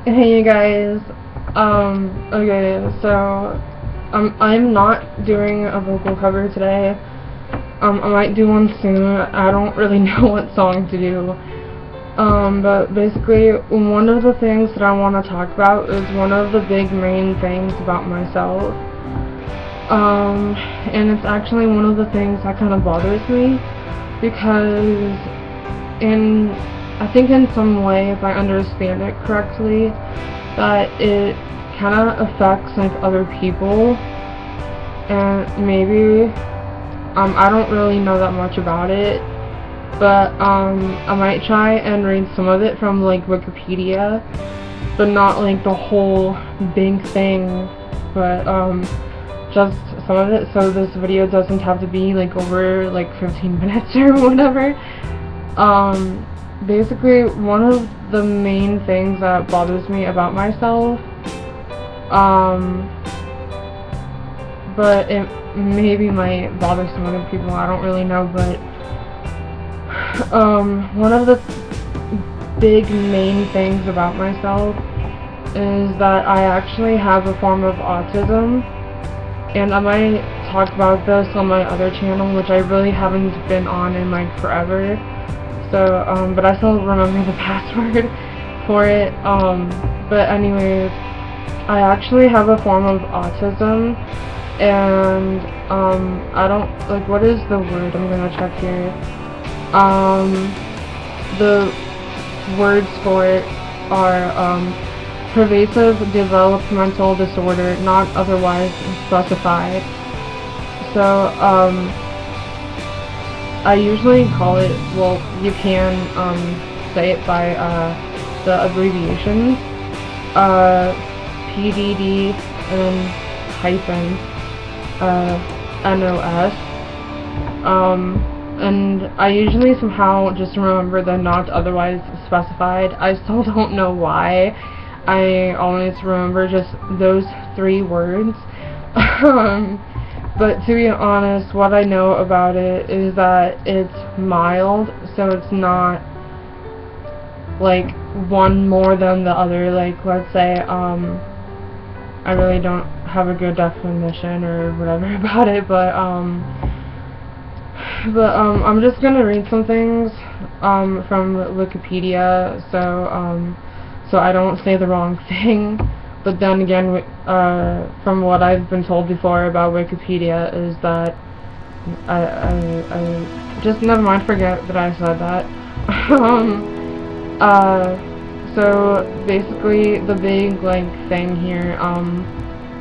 Hey you guys, okay, so, I'm not doing a vocal cover today. I might do one soon. I don't really know what song to do. But basically, one of the things that I want to talk about is one of the big main things about myself. And it's actually one of the things that kind of bothers me, because I think in some way, if I understand it correctly, that it kind of affects like other people, and maybe, I don't really know that much about it, but I might try and read some of it from like Wikipedia, but not like the whole big thing, but just some of it, so this video doesn't have to be like over like 15 minutes or whatever. Basically, one of the main things that bothers me about myself, but it maybe might bother some other people, I don't really know, but, one of the big main things about myself is that I actually have a form of autism, and I might talk about this on my other channel, which I really haven't been on in like forever. So, but I still remember the password for it. But anyways, I actually have a form of autism, and, I don't, like, what is the word? I'm gonna check here. The words for it are, pervasive developmental disorder, not otherwise specified. So, I usually call it, well, you can say it by the abbreviations, PDD and -NOS, and I usually somehow just remember the not otherwise specified. I still don't know why. I always remember just those 3 words. But to be honest, what I know about it is that it's mild, so it's not like one more than the other. Like, let's say, I really don't have a good definition or whatever about it, but I'm just gonna read some things from Wikipedia, so I don't say the wrong thing. But then again, from what I've been told before about Wikipedia is that I just never mind, forget that I said that. So basically the big like thing here,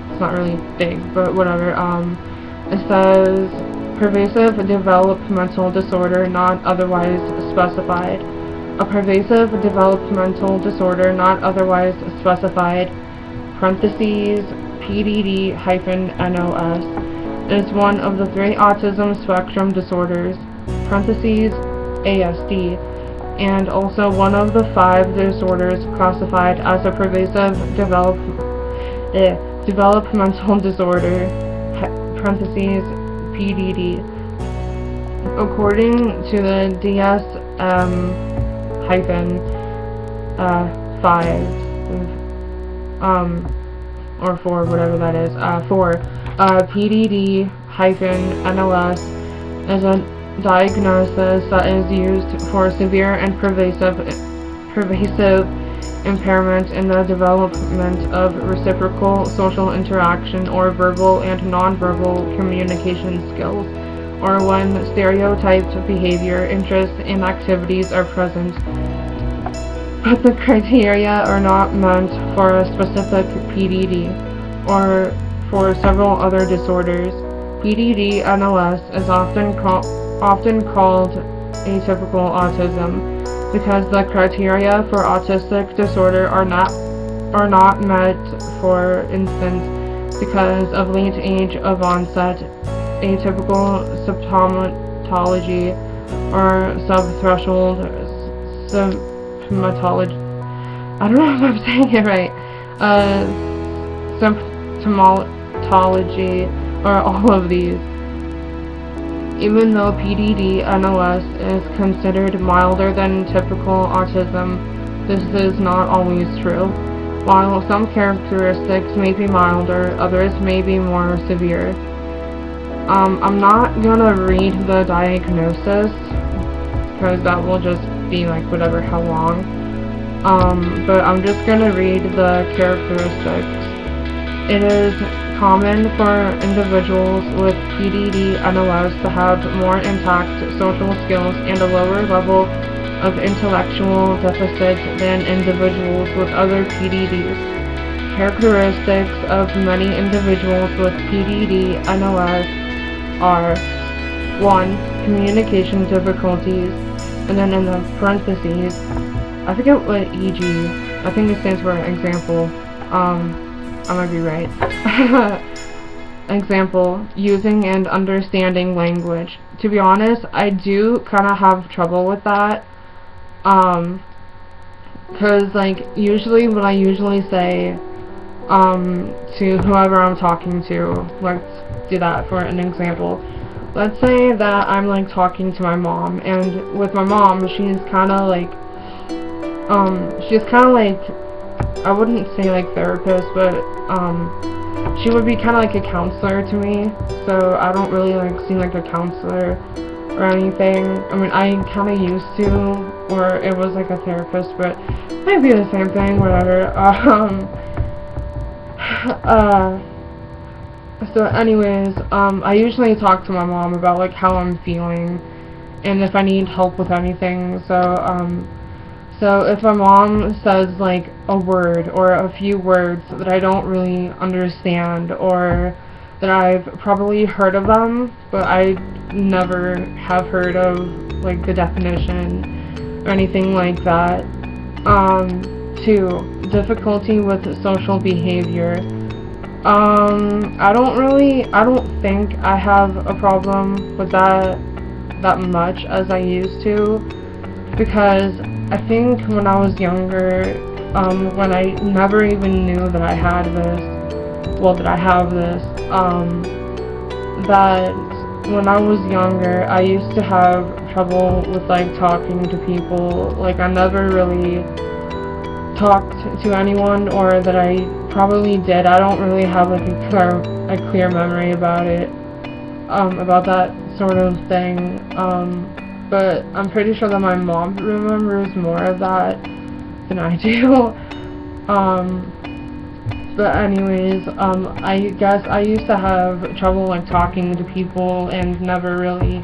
it's not really big, but whatever, it says pervasive developmental disorder not otherwise specified. A pervasive developmental disorder not otherwise specified, parentheses, PDD-NOS, is one of the 3 autism spectrum disorders, parentheses, ASD, and also one of the 5 disorders classified as a pervasive developmental disorder, parentheses, PDD. According to the DSM-5, or 4, whatever that is, 4, PDD-NOS is a diagnosis that is used for severe and pervasive impairment in the development of reciprocal social interaction or verbal and non-verbal communication skills, or when stereotyped behavior, interests, and activities are present, but the criteria are not meant for a specific PDD, or for several other disorders. PDD-NOS is often called atypical autism, because the criteria for autistic disorder are not met, for instance, because of late age of onset, atypical symptomatology, or subthreshold symptomatology. I don't know if I'm saying it right. Symptomatology, or all of these. Even though PDD-NOS is considered milder than typical autism, this is not always true. While some characteristics may be milder, others may be more severe. I'm not gonna read the diagnosis, because that will just be like whatever, how long. But I'm just gonna read the characteristics. It is common for individuals with PDD-NOS to have more intact social skills and a lower level of intellectual deficit than individuals with other PDDs. Characteristics of many individuals with PDD-NOS are 1. Communication difficulties, and then in the parentheses, I forget what EG, I think it stands for example, I might be right. Example, using and understanding language. To be honest, I do kind of have trouble with that, because like usually when I usually say to whoever I'm talking to, let's do that for an example. Let's say that I'm like talking to my mom, and with my mom, she's kind of like I wouldn't say like therapist, but she would be kind of like a counselor to me, so I don't really like seem like a counselor or anything. I mean, I kind of used to, or it was like a therapist, but it might be the same thing, whatever. So anyways, I usually talk to my mom about like how I'm feeling and if I need help with anything. So if my mom says like a word or a few words that I don't really understand, or that I've probably heard of them but I never have heard of like the definition or anything like that. 2. Difficulty with social behavior. I don't think I have a problem with that much as I used to, because I think when I was younger, when I never even knew that I had this, that I have this, that when I was younger, I used to have trouble with like talking to people. Like I never really talked to anyone, or that I probably did. I don't really have like a clear memory about it, about that sort of thing. But I'm pretty sure that my mom remembers more of that than I do. But anyways, I guess I used to have trouble like talking to people and never really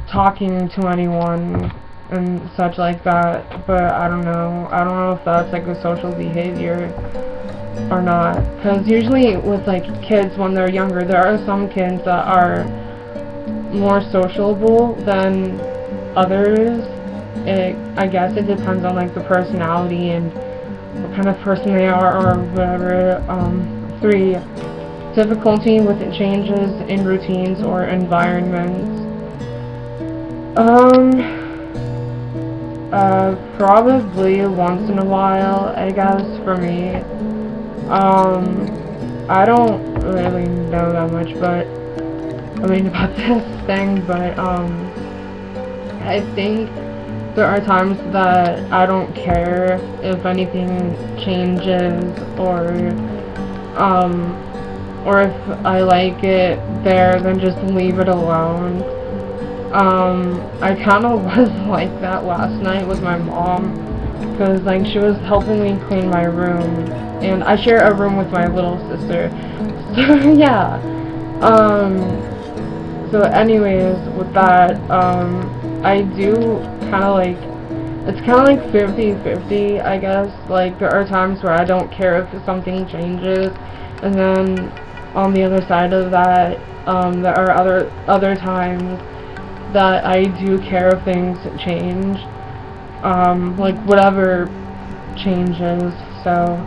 talking to anyone and such like that. But I don't know if that's like a social behavior or not, because usually with like kids when they're younger, there are some kids that are more sociable than others. I guess it depends on like the personality and what kind of person they are or whatever. 3. Difficulty with changes in routines or environments. Probably once in a while, I guess, for me. I don't really know that much, but about this thing, but I think there are times that I don't care if anything changes, or if I like it there, then just leave it alone. I kind of was like that last night with my mom, because like she was helping me clean my room, and I share a room with my little sister, so yeah. So anyways, with that, I do kind of like, it's kind of like 50-50, I guess. Like, there are times where I don't care if something changes, and then on the other side of that, there are other times that I do care if things change, like whatever changes. So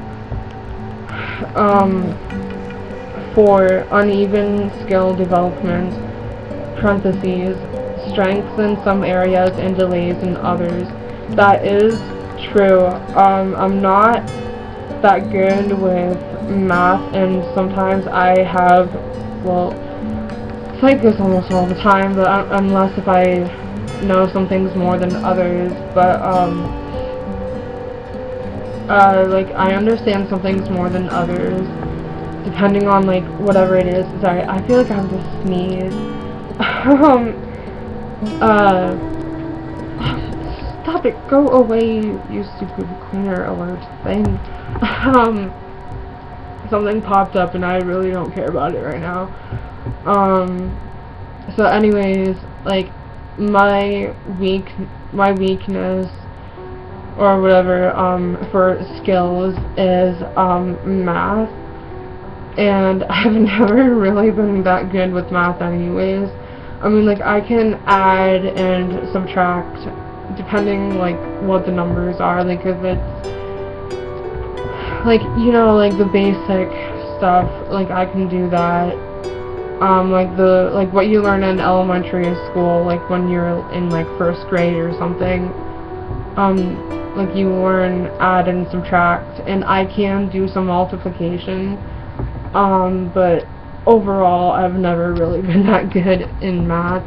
4. Uneven skill development, parentheses, strengths in some areas and delays in others. That is true. I'm not that good with math, and sometimes I have, it's like this almost all the time, but unless if I know some things more than others. But like, I understand some things more than others, depending on, like, whatever it is. Sorry, I feel like I have to sneeze. Stop it, go away, you stupid cleaner alert thing. Something popped up and I really don't care about it right now. So anyways, like, my weakness, or whatever, for skills is, math. And I've never really been that good with math anyways. I mean, like, I can add and subtract depending, like, what the numbers are. Like, if it's, like, you know, like, the basic stuff, like, I can do that. Like, what you learn in elementary school, like, when you're in, like, first grade or something. Like, you learn add and subtract, and I can do some multiplication. But overall, I've never really been that good in math.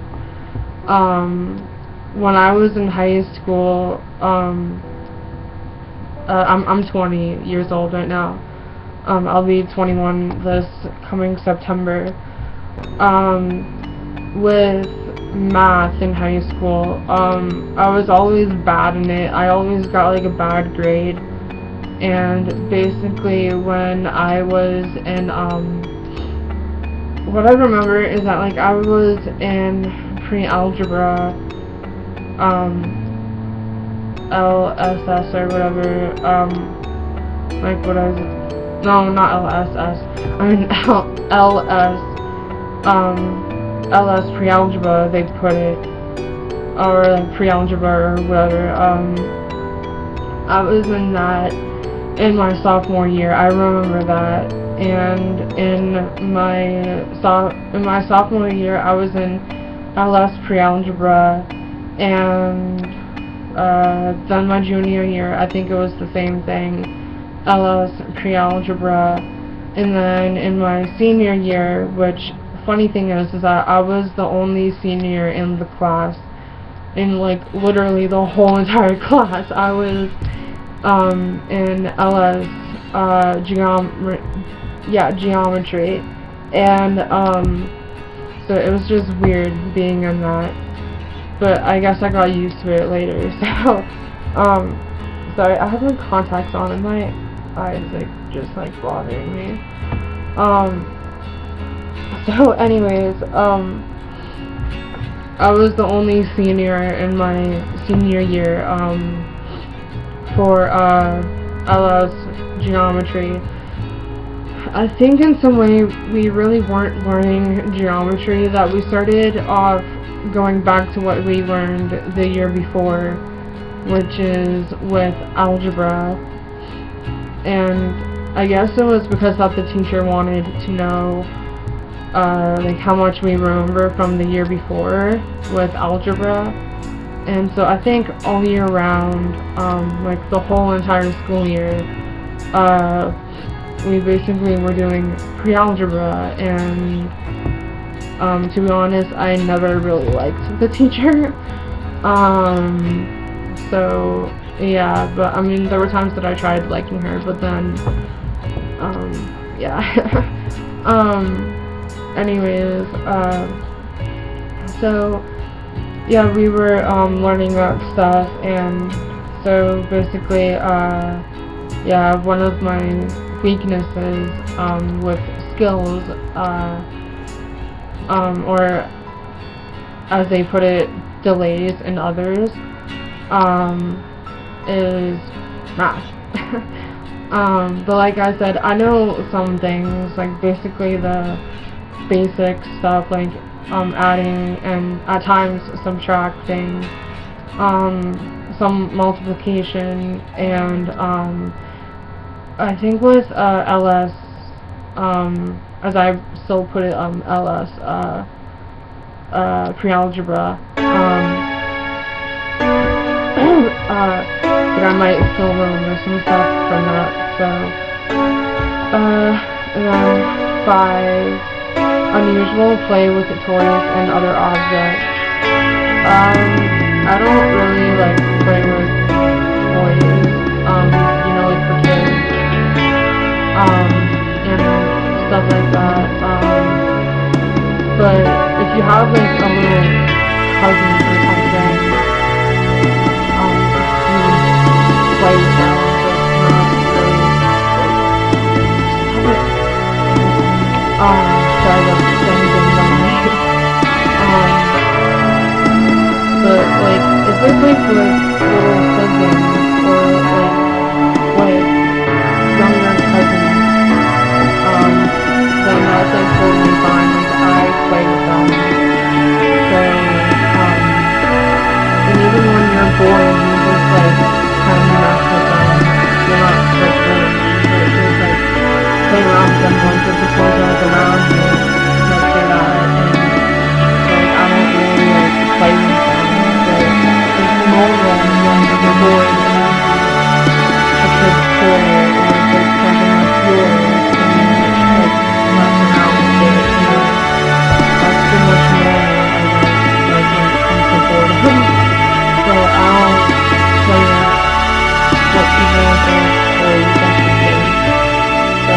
When I was in high school, I'm 20 years old right now. I'll be 21 this coming September. With math in high school, I was always bad in it. I always got, like, a bad grade. And basically, when I was in, what I remember is that, like, I was in pre-algebra, LSS or whatever, like, what is it? No, not LSS. I mean, LS pre-algebra, they put it, or, like, pre-algebra or whatever. I was in that in my sophomore year. I remember that. And in my sophomore year, I was in LS pre-algebra, and then my junior year, I think it was the same thing, LS pre-algebra. And then in my senior year, which, funny thing is that I was the only senior in the class, in, like, literally the whole entire class. I was in LS geometry, and so it was just weird being in that, but I guess I got used to it later. So sorry, I have my contacts on and my eyes, like, just, like, bothering me. So anyways, I was the only senior in my senior year for LS geometry. I think in some way we really weren't learning geometry, that we started off going back to what we learned the year before, which is with algebra. And I guess it was because that the teacher wanted to know like, how much we remember from the year before with algebra. And so I think all year round, like, the whole entire school year, we basically were doing pre-algebra, and to be honest, I never really liked the teacher. So yeah, but I mean, there were times that I tried liking her, but then yeah. Anyways, so yeah, we were learning that stuff, and so basically, yeah, one of my weaknesses with skills, or as they put it, delays in others, is math. But like I said, I know some things, like basically the basic stuff, like adding and at times subtracting, some multiplication, and I think with LS, as I still put it, LS, pre-algebra, but I might still remember some stuff from that. So, and then 5, unusual, play with the toys and other objects. I don't really like play with toys, you know, like have like a little cousin or something, who plays now, but not really like sorry about saying things on my but like if it's like with little siblings or like younger cousins, then that's like totally fine. Like I play with them. So and even when you're bored, you just like kind of mess with them. You're not like bored, but just like play around with them. Like if the toys are like around you, let's say that, and like I don't really like play with them. But it's normal when you're bored and a kid's toy or like something like yours and like mess around with it, you know. That's pretty much normal, I guess, like when it comes to boredom. So I don't play with what people think toys, that's the thing. So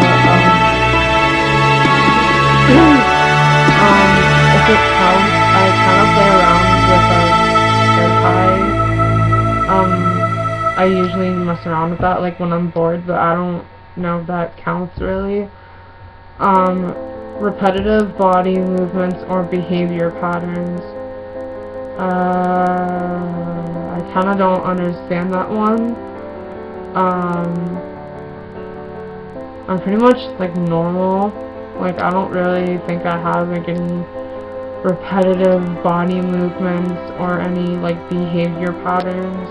if it counts, I kind of play around with a hair tie. I usually mess around with that like when I'm bored, but I don't know if that counts really. Repetitive body movements or behavior patterns. I kind of don't understand that one. I'm pretty much like normal. Like I don't really think I have like any repetitive body movements or any like behavior patterns.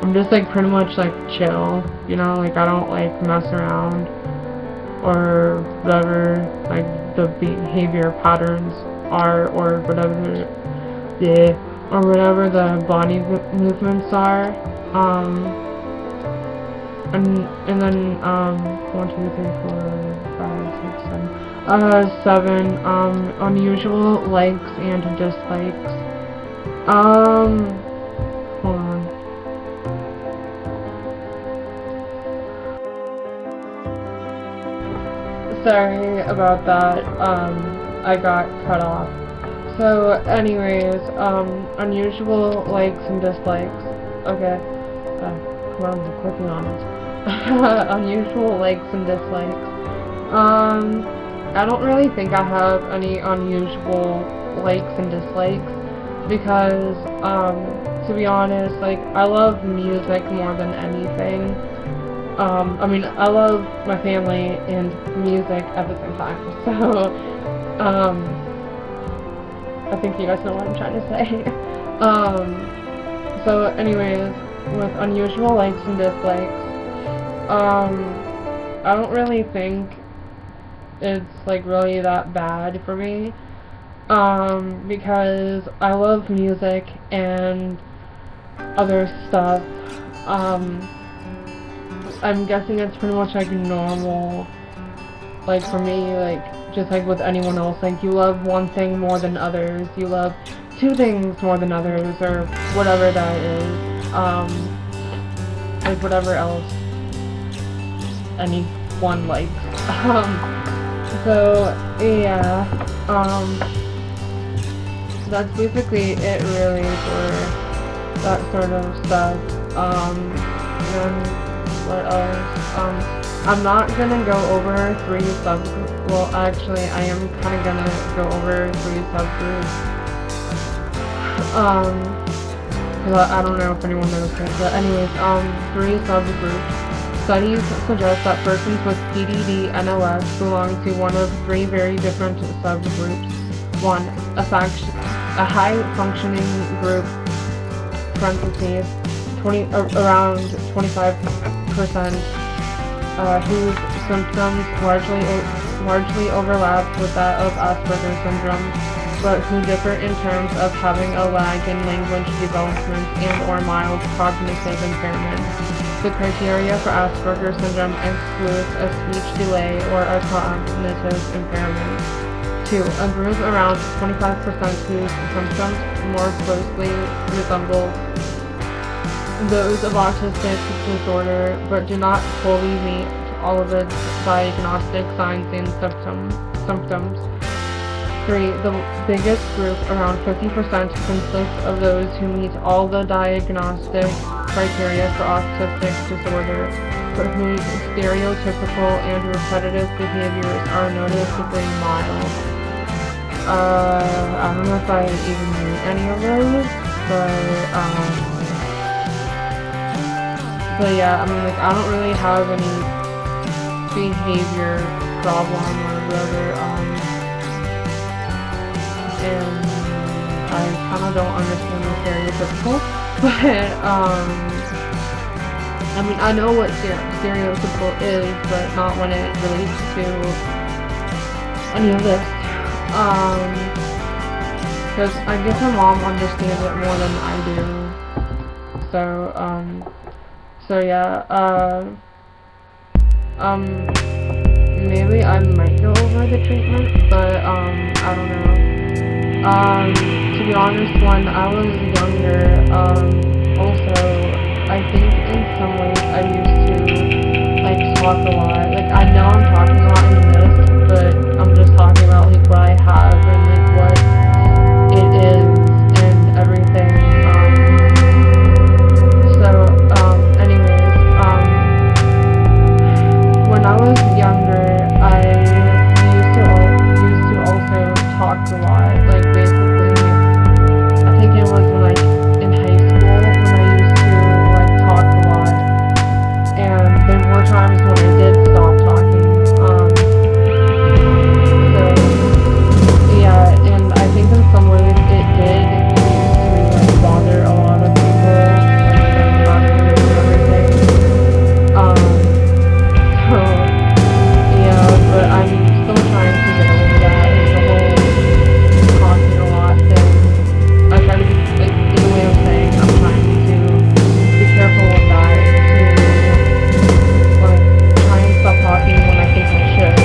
I'm just like pretty much like chill, you know, like I don't like mess around or whatever like the behavior patterns are or whatever the body movements are. And then 1, 2, 3, 4, 5, 6, 7. 7. Unusual likes and dislikes. Hold on. Sorry about that. I got cut off. So, anyways, unusual likes and dislikes. Okay. Come on, I'm clicking on it. Unusual likes and dislikes. I don't really think I have any unusual likes and dislikes because, to be honest, like, I love music more than anything. I mean, I love my family and music at the same time, so, I think you guys know what I'm trying to say. So anyways, with unusual likes and dislikes, I don't really think it's like really that bad for me, because I love music and other stuff. I'm guessing it's pretty much like normal, like for me, like just like with anyone else, like you love one thing more than others, you love two things more than others, or whatever that is, like whatever else anyone likes. So yeah, that's basically it really for that sort of stuff. And what else? I'm not gonna go over 3 subgroups. Well, actually, I am kind of gonna go over 3 subgroups. Cause I don't know if anyone knows this, but anyways, 3 subgroups. Studies suggest that persons with PDD-NOS belong to one of 3 very different subgroups. 1. A high-functioning group, parentheses, around 25%, whose symptoms largely overlap with that of Asperger's syndrome, but who differ in terms of having a lag in language development and or mild cognitive impairment. The criteria for Asperger's syndrome excludes a speech delay or a cognitive impairment. 2. A group around 25% whose symptoms more closely resemble those of autistic disorder, but do not fully meet all of its diagnostic signs and symptoms. 3. The biggest group, around 50%, consists of those who meet all the diagnostic criteria for autistic disorder, but whose stereotypical and repetitive behaviors are noticeably mild. I don't know if I even knew any of those, but yeah, I mean, like, I don't really have any behavior problem or whatever, and I kind of don't understand the stereotypical, but, I mean, I know what stereotypical is, but not when it relates to any of this, because I guess my mom understands it more than I do, so yeah, maybe I might go over the treatment, but, I don't know. To be honest, when I was younger, also, I think in some ways I used to, like, talk a lot. Like, I know I'm talking a lot in this, but I'm just talking about, like, what I have and, like, what it is and everything. Anyways, when I was younger, I used to also talk a lot. Like, basically, I think it was, like, in high school when I used to, like, talk a lot. And there were times when I did stop talking. Yeah, and I think in some ways it did used to, like, bother a lot of people, like, the classmates and everything. Yeah, but I'm still trying to get over that, like, the whole talking a lot thing. I try to be, like, in a way of saying I'm trying to be careful with that, to, like, try and stop talking when I think I should,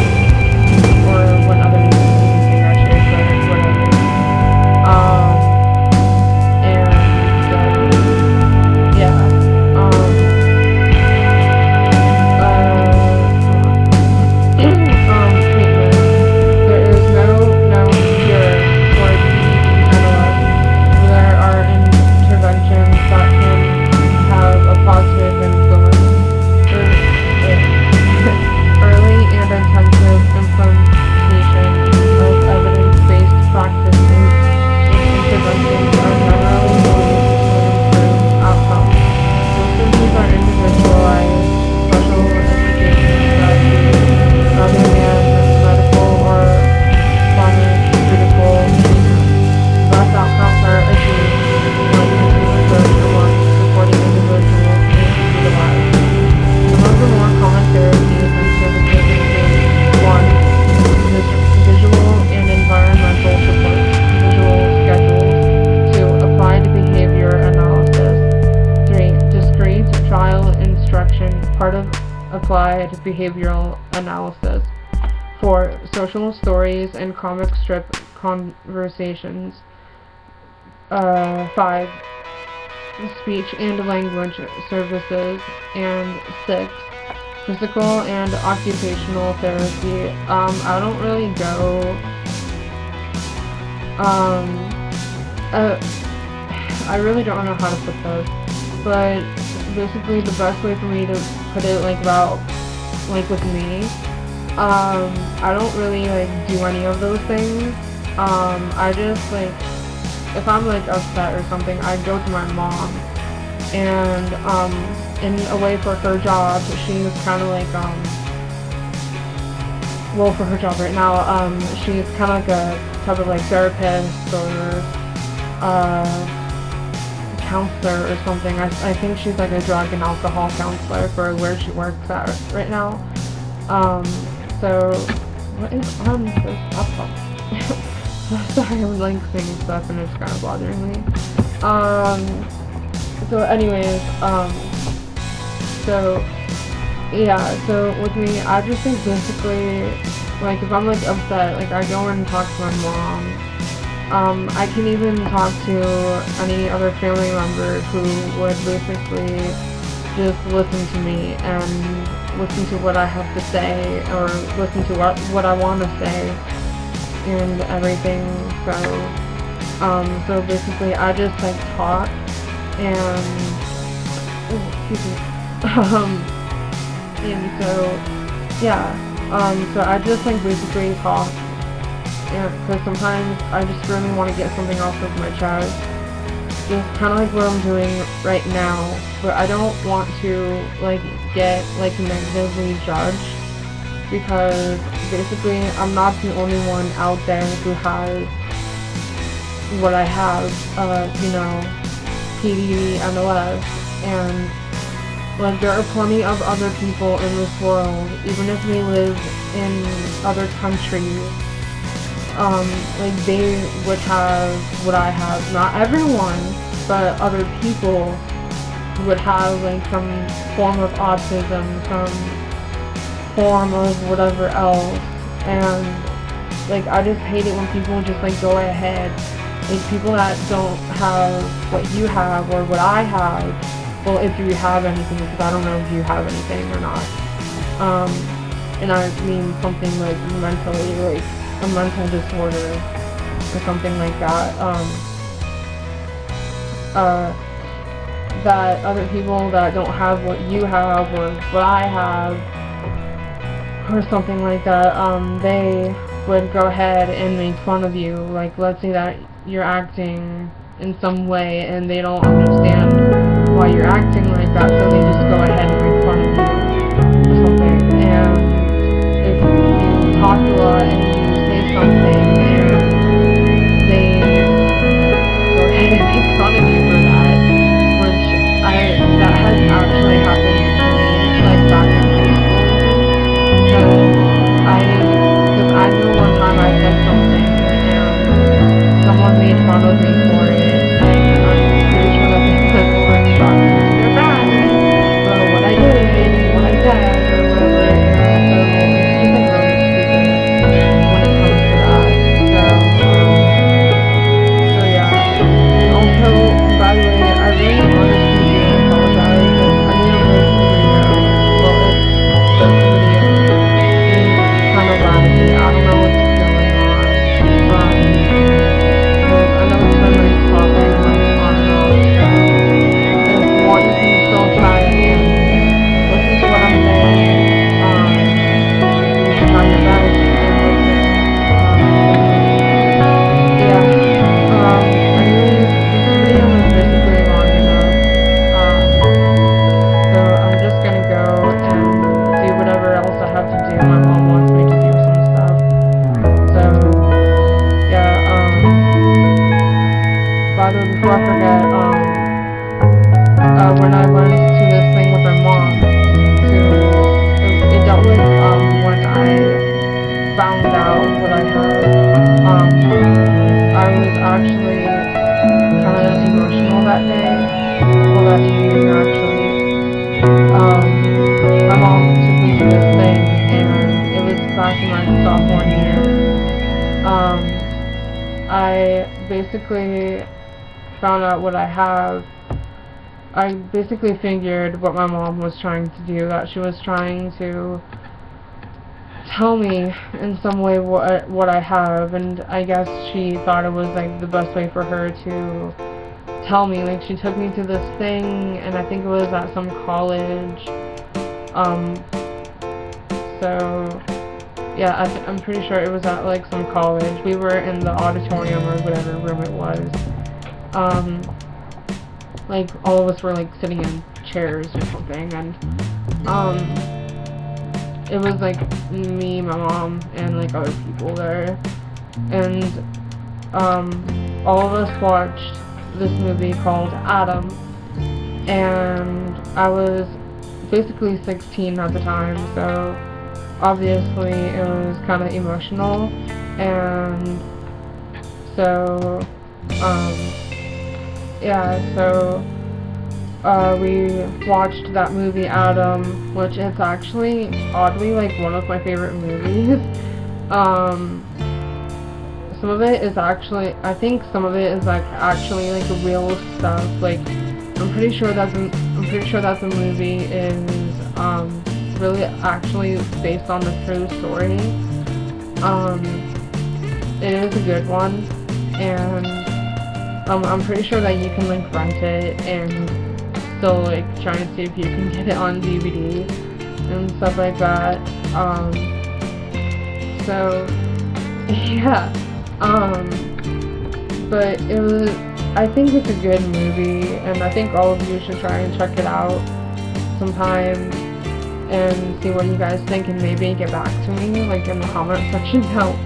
or when other people even think I should, but whatever. Yeah, treatment. There is no known cure for PDD-NOS. There are interventions that can have a positive influence. Early and intensive implementation of evidence-based practices and interventions are generally believed to improve outcomes. Most of these are individualized special education strategies rather than medical or pharmaceutical treatment. Best outcomes are achieved when the team approach among supporting individuals is utilized. Some of the more common therapies and services include 1. Visual and environmental support, visual schedules. 2. Applied behavior analysis. 3. Discrete trial instruction, part of applied behavioral analysis. 4. Social stories and comic strip conversations. 5. Speech and language services. And 6. Physical and occupational therapy. I don't really go, I really don't know how to put this, but basically the best way for me to put it, like, about, like, with me, I don't really, like, do any of those things. I just, like, if I'm, like, upset or something, I go to my mom, and, in a way for her job, she's kind of like, well, for her job right now, she's kind of like a type of, like, therapist or, counselor or something. I think she's like a drug and alcohol counselor for where she works at right now. So, what is on this laptop? Sorry, I'm, like, saying stuff and it's kind of bothering me. So anyways, so yeah, so with me, I just think basically, like, if I'm, like, upset, like, I go and talk to my mom. I can even talk to any other family member who would basically just listen to me and listen to what I have to say, or listen to what I want to say. and everything. So basically I just like talk and excuse me. And so yeah, so I just like basically talk, and because sometimes I just really want to get something off of my chest, just kind of like what I'm doing right now, but I don't want to like get like negatively judged, because basically I'm not the only one out there who has what I have, PDD-NOS, and like there are plenty of other people in this world, even if they live in other countries, like they would have what I have. Not everyone, but other people would have like some form of autism, some form of whatever else, and like I just hate it when people just like go ahead, like people that don't have what you have or what I have. Well, if you have anything, because I don't know if you have anything or not. And I mean something like mentally, like a mental disorder or something like that. That other people that don't have what you have or what I have or something like that, they would go ahead and make fun of you. Like, let's say that you're acting in some way and they don't understand why you're acting like that, so they just go ahead and make fun of you or something. And if you talk a lot and you say something and they go ahead and make fun of you for that, which that has actually happened to me, like back in high school even, because I knew one time I said something and someone made fun of me for it, and I'm pretty sure that they weren't shocked because they're bad or what I did, what I said, or whatever, and so it's just like really stupid when it comes to that. So yeah. And also, by the way, I really honestly do apologize if anyone makes the video, well, if the video seems kind of laggy. I don't know what's going on. I know it's been like stopping like on and off, so if you want you can still try and listen to what I'm saying, try your best and listen. Anyways, this video is basically long enough, so I'm just gonna go and do whatever else I have to do. My mom wants me to do some stuff, so yeah, by the way, before I forget, when I went to this thing with my mom, it dealt with, when I found out what I had. I was actually kind of emotional that day, well, that evening actually. My mom took me to this thing, and it was back in my sophomore year. I basically found out what I have. I basically figured what my mom was trying to do, that she was trying to tell me in some way what I have, and I guess she thought it was like the best way for her to tell me. Like, she took me to this thing, and I think it was at some college, so yeah, I'm pretty sure it was at like some college. We were in the auditorium or whatever room it was. Like all of us were like sitting in chairs or something, and it was like me, my mom, and like other people there, and all of us watched this movie called Adam, and I was basically 16 at the time, so obviously it was kind of emotional, and so yeah, so we watched that movie Adam, which is actually oddly like one of my favorite movies. Some of it is actually, I think some of it is like actually like real stuff. Like I'm pretty sure that the movie is really actually based on the true story. it is a good one, and I'm pretty sure that you can like rent it and still like try and see if you can get it on DVD and stuff like that. So yeah, but I think it's a good movie, and I think all of you should try and check it out sometime and see what you guys think, and maybe get back to me like in the comment section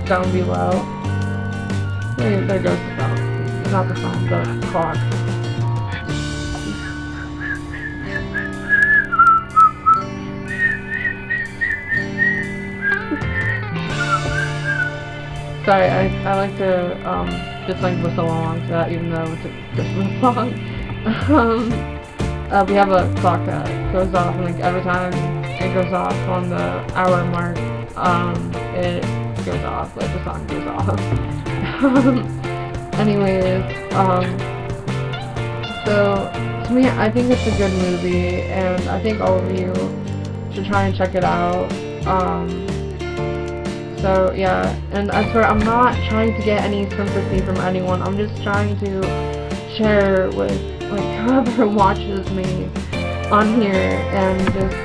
down below. There goes the phone. Not the phone, the clock. Sorry, I like to just like whistle along to that, even though it's a Christmas song. We have a clock that goes off, and like every time it goes off on the hour mark, it goes off, like the song goes off. Anyways, so to me, I think it's a good movie, and I think all of you should try and check it out. So yeah, and I swear I'm not trying to get any sympathy from anyone. I'm just trying to share with like whoever watches me on here, and just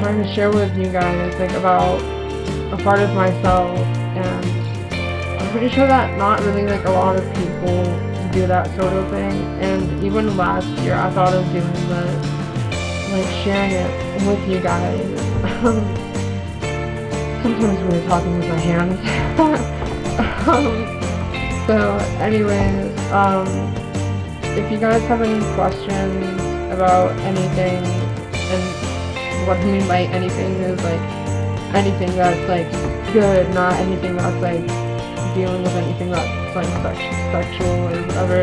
trying to share with you guys like about a part of myself. And I'm pretty sure that not really like a lot of people do that sort of thing. And even last year I thought of doing this, like sharing it with you guys. Sometimes we're talking with our hands. So anyways, if you guys have any questions about anything, and what I mean by anything is like anything that's like good, not anything that's like dealing with anything that's like sexual or whatever.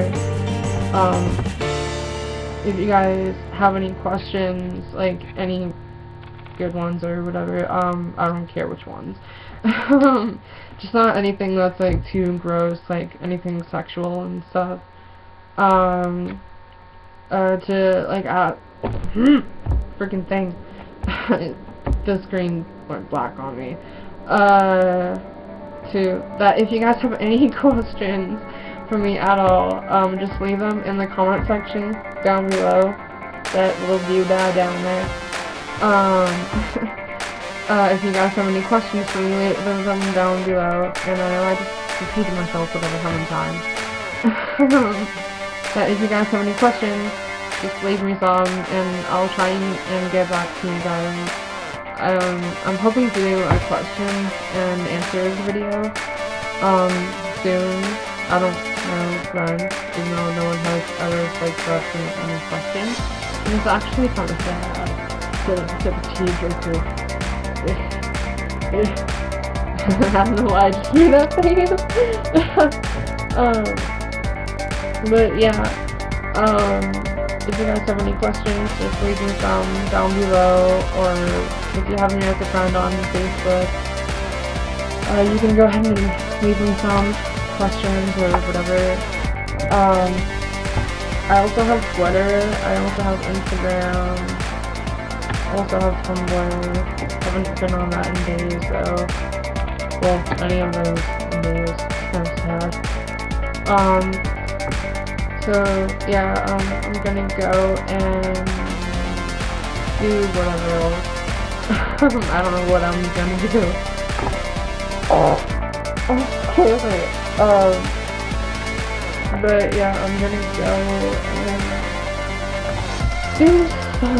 If you guys have any questions, like any good ones or whatever, I don't care which ones. Just not anything that's like too gross, like anything sexual and stuff. To like freaking thing. The screen went black on me. To that, if you guys have any questions for me at all, just leave them in the comment section down below. That little doodad down there. If you guys have any questions for me, leave them down below. And I know I just repeated myself whatever how many times. But if you guys have any questions, just leave me some, and I'll try and get back to you guys. I'm hoping to do a questions and answers video soon. I don't know when, even though no one has ever like asked me any questions. And it's actually kind of sad. The tearjerker. I don't know why I just made that face. But yeah, if you guys have any questions, just leave me some down below, or if you have me as a friend on Facebook, you can go ahead and leave me some questions or whatever. I also have Twitter, I also have Instagram, I also have Tumblr. Haven't been on that in days, so, well, any of those in days, kind of sad. So yeah, I'm gonna go and do whatever else. I don't know what I'm gonna do. Okay. But yeah, I'm gonna go and do stuff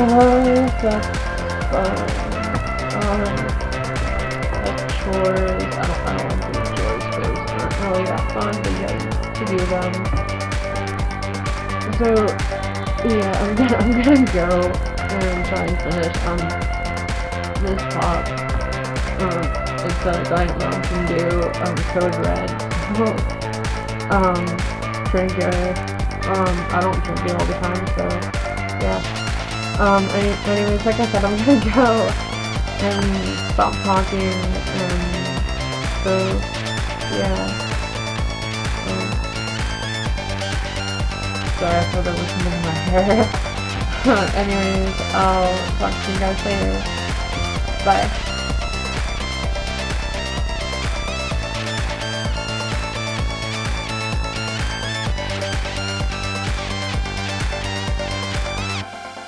that's fun. Like chores. I don't want to do chores because they're not really that fun, but you have to do them. So yeah, I'm gonna go and try and finish this pop. It's a Diet Mountain Dew Code Red. Pretty good. I don't drink it all the time, so yeah. Anyways, like I said, I'm gonna go and stop talking, and so yeah. Sorry, I thought there was something in my hair. Anyways, I'll talk to you guys later. Bye.